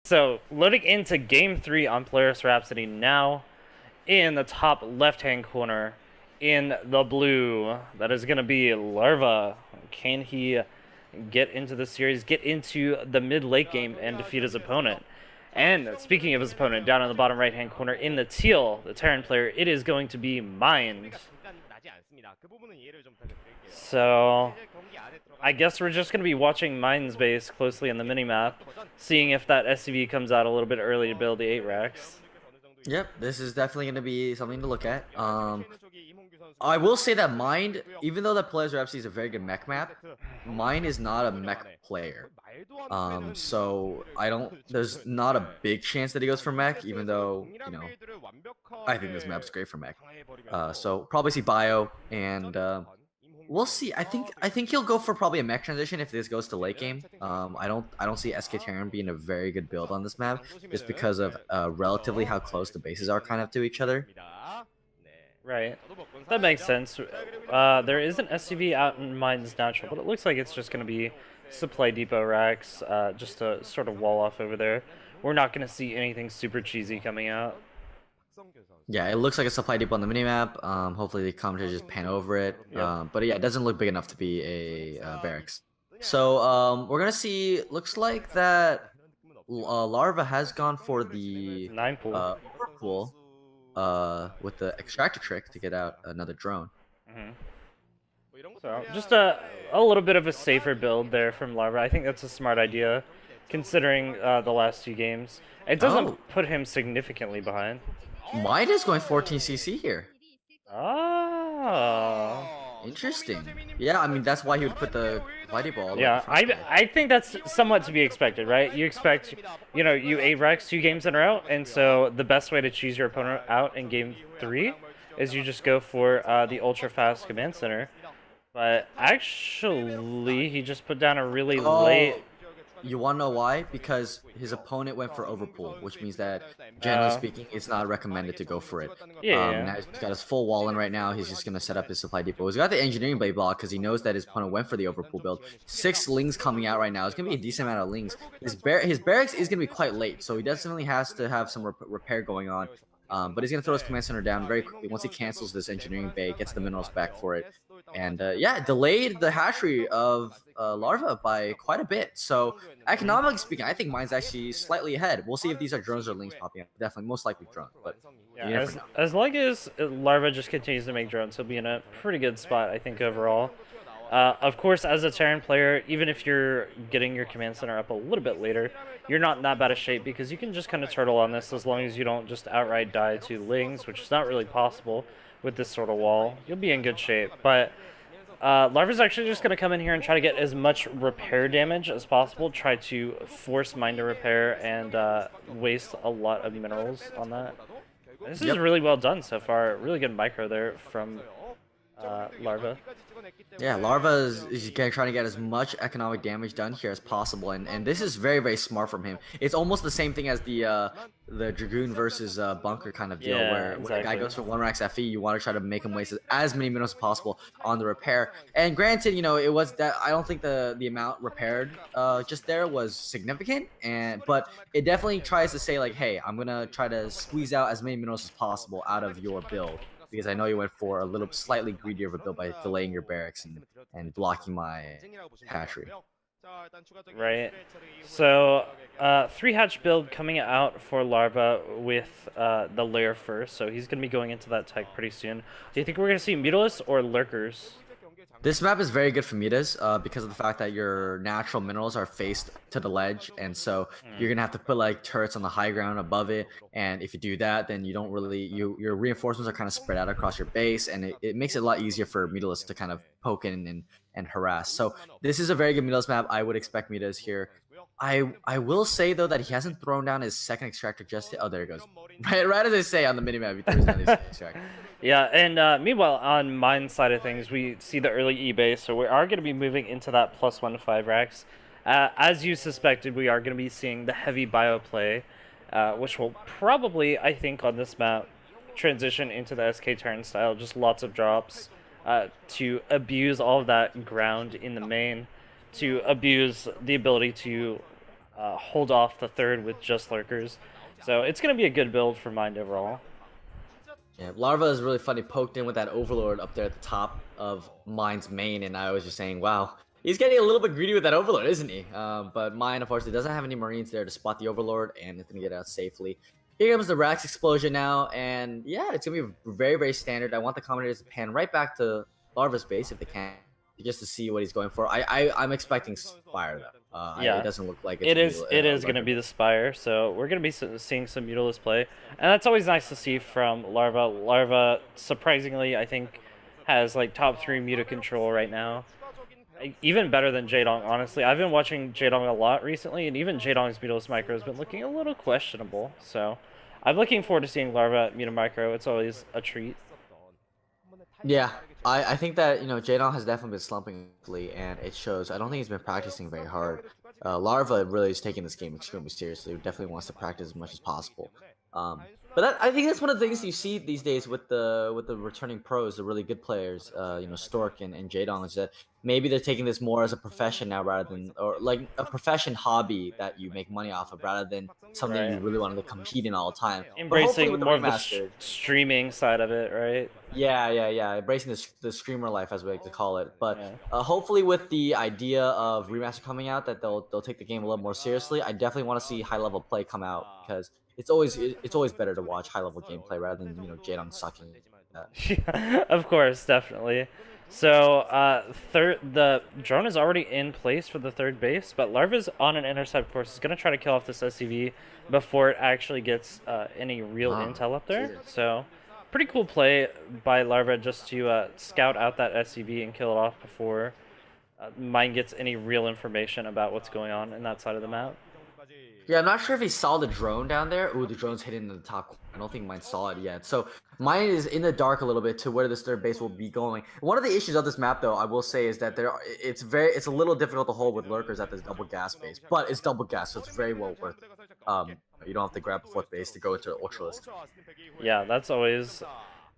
So, loading into Game 3 on Polaris Rhapsody now, in the top left-hand corner, in the blue, that is going to be Larva. Can he get into the series, get into the mid-late game, and defeat his opponent? And speaking of his opponent, down in the bottom right-hand corner, in the teal, the Terran player, it is going to be Mind. So, I guess we're just going to be watching Mind's base closely in the minimap, seeing if that SCV comes out a little bit early to build the 8 racks. Yep, this is definitely going to be something to look at. I will say that Mind, even though that Polaris Rhapsody is a very good mech map, Mind is not a mech player. So there's not a big chance that he goes for mech, even though, I think this map's great for mech. So probably see bio, and we'll see. I think he'll go for probably a mech transition if this goes to late game. I don't see SK Terran being a very good build on this map, just because of relatively how close the bases are kind of to each other. Right, that makes sense. There is an SCV out in Mind's natural, but it looks like it's just going to be supply depot racks, just to sort of wall off over there. We're not going to see anything super cheesy coming out. Yeah, it looks like a supply depot on the minimap. Hopefully the commentators just pan over it. Yep. But yeah, it doesn't look big enough to be a barracks. So we're gonna see. Looks like that Larva has gone for the 9 pool. pool with the extractor trick to get out another drone. So just a little bit of a safer build there from Larva. I think that's a smart idea, considering the last 2 games. It doesn't put him significantly behind. Mind is going 14cc here. Oh. Interesting. Yeah, I mean, that's why he would put the Mighty Ball. Yeah, I think that's somewhat to be expected, right? You expect, you 8-Rex 2 games in a row, and so the best way to choose your opponent out in Game 3 is you just go for the ultra-fast command center. But actually, he just put down a really late... You want to know why? Because his opponent went for overpull, which means that, generally speaking, it's not recommended to go for it. Now he's got his full wall in right now. He's just going to set up his supply depot. He's got the engineering blade block because he knows that his opponent went for the overpull build. 6 lings coming out right now. It's going to be a decent amount of lings. His barracks is going to be quite late, so he definitely has to have some repair going on. But he's going to throw his command center down very quickly once he cancels this engineering bay, gets the minerals back for it. And yeah, delayed the hash rate of Larva by quite a bit. So economically speaking, I think mine's actually slightly ahead. We'll see if these are drones or links popping up. Definitely, most likely drones. But yeah, as long as Larva just continues to make drones, he'll be in a pretty good spot, I think, overall. Of course, as a Terran player, even if you're getting your command center up a little bit later, you're not in that bad a shape because you can just kind of turtle on this as long as you don't just outright die to lings, which is not really possible with this sort of wall. You'll be in good shape. But Larva's actually just going to come in here and try to get as much repair damage as possible, try to force Mind to repair and waste a lot of minerals on that. This is really well done so far. Really good micro there from Larva. Yeah, Larva is trying to get as much economic damage done here as possible, and this is very, very smart from him. It's almost the same thing as the Dragoon versus Bunker kind of deal, where a guy goes for 1 racks FE, you want to try to make him waste as many minerals as possible on the repair. And granted, it was that I don't think the amount repaired just there was significant, but it definitely tries to say like, hey, I'm gonna try to squeeze out as many minerals as possible out of your build, because I know you went for a little slightly greedier of a build by delaying your barracks and blocking my hatchery. Right. So, 3-hatch build coming out for Larva with the layer first, so he's going to be going into that tech pretty soon. Do you think we're going to see Mutalisks or Lurkers? This map is very good for mutas because of the fact that your natural minerals are faced to the ledge, and so you're gonna have to put like turrets on the high ground above it. And if you do that, then you don't really your reinforcements are kind of spread out across your base, and it makes it a lot easier for mutalisks to kind of poke in and harass. So this is a very good mutalisks map. I would expect mutas here. I will say though that he hasn't thrown down his second extractor just yet. Oh, there it goes. Right as I say on the minimap, he throws down his extractor. Yeah, and meanwhile, on Mind's side of things, we see the early eBay, so we are going to be moving into that +1 to 5 racks. As you suspected, we are going to be seeing the heavy bio play, which will probably, I think, on this map, transition into the SK Terran style, just lots of drops to abuse all of that ground in the main, to abuse the ability to hold off the third with just lurkers. So it's going to be a good build for Mind overall. Yeah, Larva is really funny, poked in with that Overlord up there at the top of Mind's main, and I was just saying, wow, he's getting a little bit greedy with that Overlord, isn't he? But Mind, unfortunately, doesn't have any Marines there to spot the Overlord, and it's going to get out safely. Here comes the Rax explosion now, and yeah, it's going to be very, very standard. I want the commentators to pan right back to Larva's base if they can, just to see what he's going for. I'm expecting Spire, though. Yeah, it doesn't look like it is going to be the Spire, so we're going to be seeing some Mutalist play, and that's always nice to see from Larva. Larva, surprisingly, I think, has like top 3 Muta control right now. Even better than Jaedong, honestly. I've been watching Jaedong a lot recently, and even Jaedong's Mutalist micro has been looking a little questionable, so I'm looking forward to seeing Larva Muta micro. It's always a treat. Yeah, I think that, Jaedong has definitely been slumping lately, and it shows. I don't think he's been practicing very hard. Larva really is taking this game extremely seriously. Definitely wants to practice as much as possible. But I think that's one of the things you see these days with the returning pros, the really good players, Stork and Jaedong, is that maybe they're taking this more as a profession now rather than, or like a profession hobby that you make money off of rather than something you really wanted to compete in all the time. Embracing more of the streaming side of it, right? Yeah. Embracing the streamer life, as we like to call it. But hopefully, with the idea of remaster coming out, that they'll take the game a little more seriously. I definitely want to see high level play come out because it's always better to watch high level gameplay rather than Jaedong sucking. Yeah, of course, definitely. So the drone is already in place for the third base, but Larva's on an intercept course. Is going to try to kill off this SCV before it actually gets any real intel up there. Jesus. So pretty cool play by Larva just to scout out that SCV and kill it off before Mind gets any real information about what's going on in that side of the map. Yeah, I'm not sure if he saw the drone down there. Ooh, the drone's hidden in the top corner. I don't think Mine saw it yet. So Mine is in the dark a little bit to where this third base will be going. One of the issues of this map, though, I will say, is that it's a little difficult to hold with lurkers at this double gas base. But it's double gas, so it's very well worth it. You don't have to grab a fourth base to go into Ultralisk. Yeah, that's always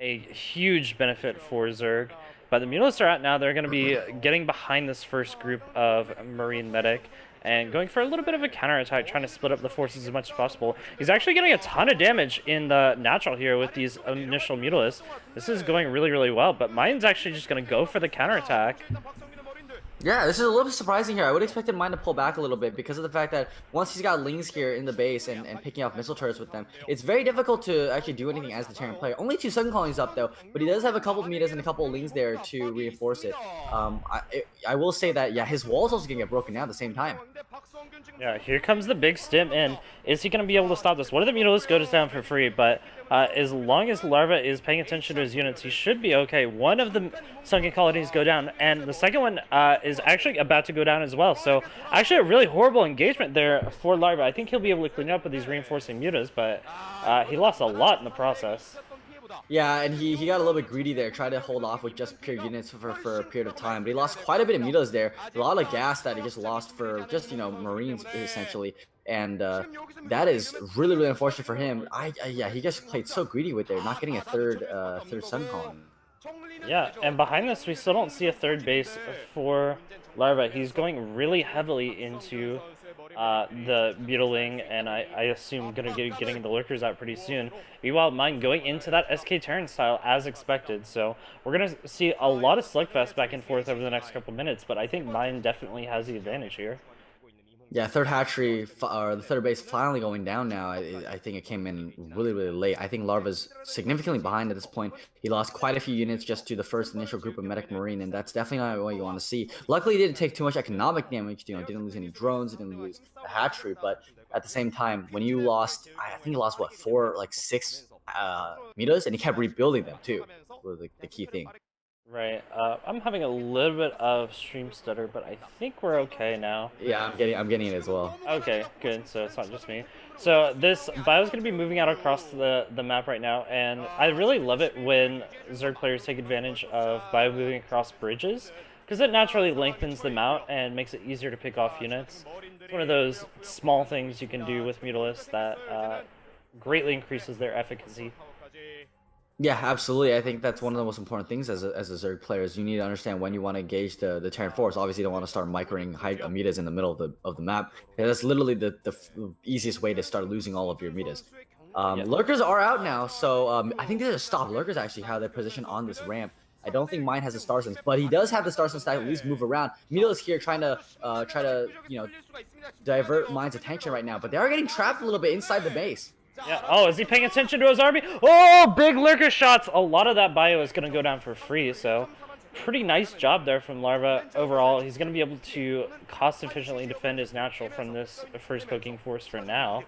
a huge benefit for Zerg. But the Mutalists are out now. They're going to be getting behind this first group of Marine Medic and going for a little bit of a counterattack, trying to split up the forces as much as possible. He's actually getting a ton of damage in the natural here with these initial Mutalists. This is going really, really well, but Mine's actually just going to go for the counterattack. Yeah, this is a little bit surprising here. I would expect Mine to pull back a little bit because of the fact that once he's got Lings here in the base and picking off missile turrets with them, it's very difficult to actually do anything as the Terran player. Only 2 Sun Colonies up, though, but he does have a couple of Mitas and a couple of Lings there to reinforce it. I will say that, yeah, his wall's also going to get broken down at the same time. Yeah, here comes the big stim in. Is he going to be able to stop this? One of the Mutalists goes down for free, but as long as Larva is paying attention to his units, he should be okay. One of the sunken colonies go down, and the second one is actually about to go down as well. So actually a really horrible engagement there for Larva. I think he'll be able to clean up with these reinforcing mutas, but he lost a lot in the process. Yeah, and he got a little bit greedy there, tried to hold off with just pure units for a period of time, but he lost quite a bit of mutas there. A lot of gas that he just lost for just, Marines, essentially. And that is really, really unfortunate for him. Yeah, he just played so greedy with there, not getting a third Sun Colony. Yeah, and behind this, we still don't see a third base for Larva. He's going really heavily into the Mutaling, and I assume going to be getting the Lurkers out pretty soon. Meanwhile, Mine going into that SK Terran style as expected. So we're going to see a lot of Slugfest back and forth over the next couple minutes, but I think Mine definitely has the advantage here. Yeah, third hatchery, or the third base finally going down now. I think it came in really, really late. I think Larva's significantly behind at this point. He lost quite a few units just to the first initial group of Medic Marine, and that's definitely not what you want to see. Luckily, he didn't take too much economic damage. Didn't lose any drones, didn't lose the hatchery, but at the same time, when you lost, I think he lost, what, 6 Mitas, and he kept rebuilding them, too, was the key thing. Right. I'm having a little bit of stream stutter, but I think we're okay now. Yeah, I'm getting it as well. Okay, good. So it's not just me. So this bio's going to be moving out across the map right now, and I really love it when Zerg players take advantage of bio moving across bridges, because it naturally lengthens them out and makes it easier to pick off units. It's one of those small things you can do with Mutalists that greatly increases their efficacy. Yeah, absolutely. I think that's one of the most important things as a Zerg player is you need to understand when you want to engage the Terran force. Obviously, you don't want to start microing high metas in the middle of the map. Yeah, that's literally the easiest way to start losing all of your metas. Yeah. Lurkers are out now, so I think there's a stop. Lurkers actually have their position on this ramp. I don't think mine has a Star Sense, but he does have the Star Sense to at least move around. Mito is here trying to divert mine's attention right now, but they are getting trapped a little bit inside the base. Yeah. Oh, is he paying attention to his army? Oh, big lurker shots. A lot of that bio is going to go down for free, so pretty nice job there from Larva overall. He's going to be able to cost efficiently defend his natural from this first poking force for now.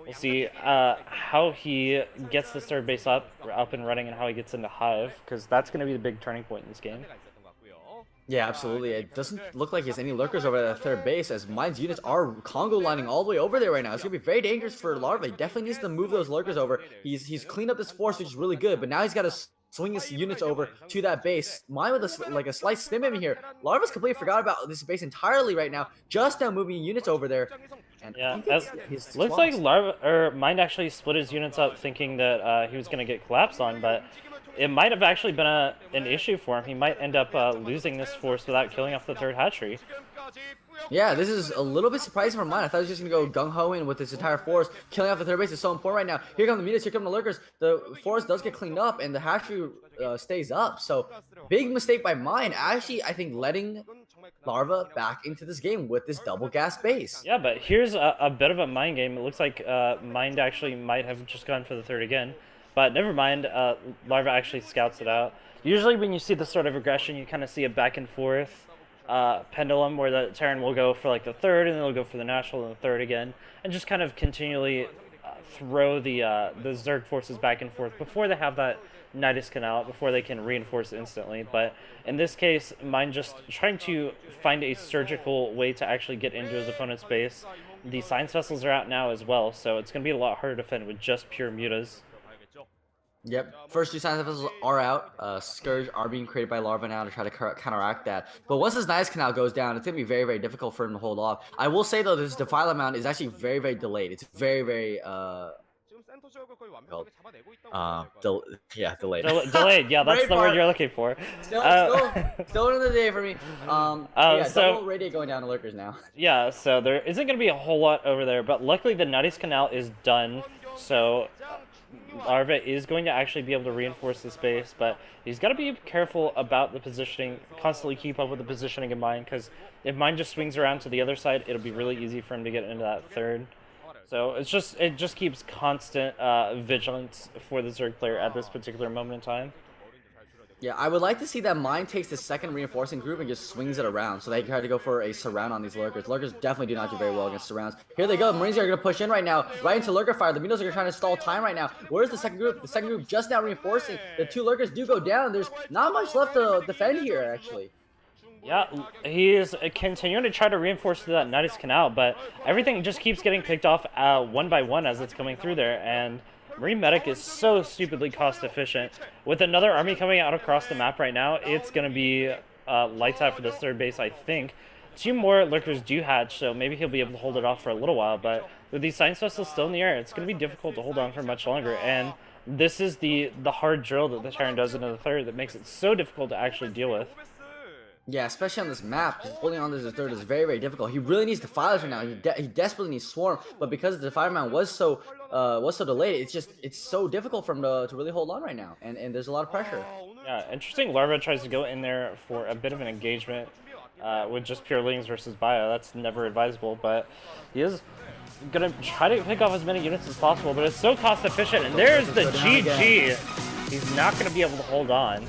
We'll see how he gets this third base up and running and how he gets into Hive, because that's going to be the big turning point in this game. Yeah, absolutely. It doesn't look like he has any lurkers over at third base, as mine's units are Congo lining all the way over there right now. It's going to be very dangerous for Larva. He definitely needs to move those lurkers over. He's cleaned up this force, which is really good, but now he's got to swing his units over to that base. Mine with a slight stim in here. Larva's completely forgot about this base entirely right now, just now moving units over there. And yeah, looks like Larva or Mind actually split his units up thinking that he was going to get collapsed on, but it might have actually been an issue for him. He might end up losing this force without killing off the third hatchery. Yeah, this is a little bit surprising for mine. I thought he was just going to go gung-ho in with this entire force. Killing off the third base is so important right now. Here come the mutas, here come the lurkers. The force does get cleaned up, and the hatchery stays up. So, big mistake by mine. Actually, I think letting Larva back into this game with this double gas base. Yeah, but here's a bit of a mind game. It looks like Mind actually might have just gone for the third again. But never mind, Larva actually scouts it out. Usually when you see this sort of aggression, you kind of see a back and forth pendulum where the Terran will go for like the third, and then they'll go for the national and the third again, and just kind of continually throw the Zerg forces back and forth before they have that Nidus Canal, before they can reinforce instantly. But in this case, Mind just trying to find a surgical way to actually get into his opponent's base. The Science Vessels are out now as well, so it's going to be a lot harder to defend with just pure mutas. Yep, first two Science Vessels are out. Scourge are being created by Larva now to try to counteract that. But once this Nidus Canal goes down, it's going to be very, very difficult for him to hold off. I will say, though, this Defile amount is actually very, very delayed. It's very, very, delayed. Delayed, yeah, that's the word you're looking for. Still another day for me. Yeah, so, double radiate going down to lurkers now. Yeah, so there isn't going to be a whole lot over there, but luckily the Nidus Canal is done, so Larva is going to actually be able to reinforce this base, but he's got to be careful about the positioning, constantly keep up with the positioning of Mine, because if Mine just swings around to the other side, it'll be really easy for him to get into that third. So it just keeps constant vigilance for the Zerg player at this particular moment in time. Yeah, I would like to see that Mine takes the second reinforcing group and just swings it around so they can try to go for a surround on these lurkers. Lurkers definitely do not do very well against surrounds. Here they go. Marines are going to push in right now, right into lurker fire. The Minos are trying to stall time right now. Where's the second group? The second group just now reinforcing. The two lurkers do go down. There's not much left to defend here, actually. Yeah, he is continuing to try to reinforce that Nidus Canal, but everything just keeps getting picked off one by one as it's coming through there, and Marine Medic is so stupidly cost efficient. With another army coming out across the map right now, it's going to be lights out for this third base, I think. Two more lurkers do hatch, so maybe he'll be able to hold it off for a little while, but with these Science Vessels still in the air, it's going to be difficult to hold on for much longer, and this is the hard drill that the Terran does into the third that makes it so difficult to actually deal with. Yeah, especially on this map, holding on to the third is very, very difficult. He really needs Defilers right now. He desperately needs Swarm, but because the Defiler man was so delayed, it's so difficult for him to really hold on right now, and there's a lot of pressure. Yeah, interesting. Larva tries to go in there for a bit of an engagement with just pure Lings versus Bio. That's never advisable, but he is gonna try to pick off as many units as possible, but it's so cost efficient, and there's the GG. He's not gonna be able to hold on.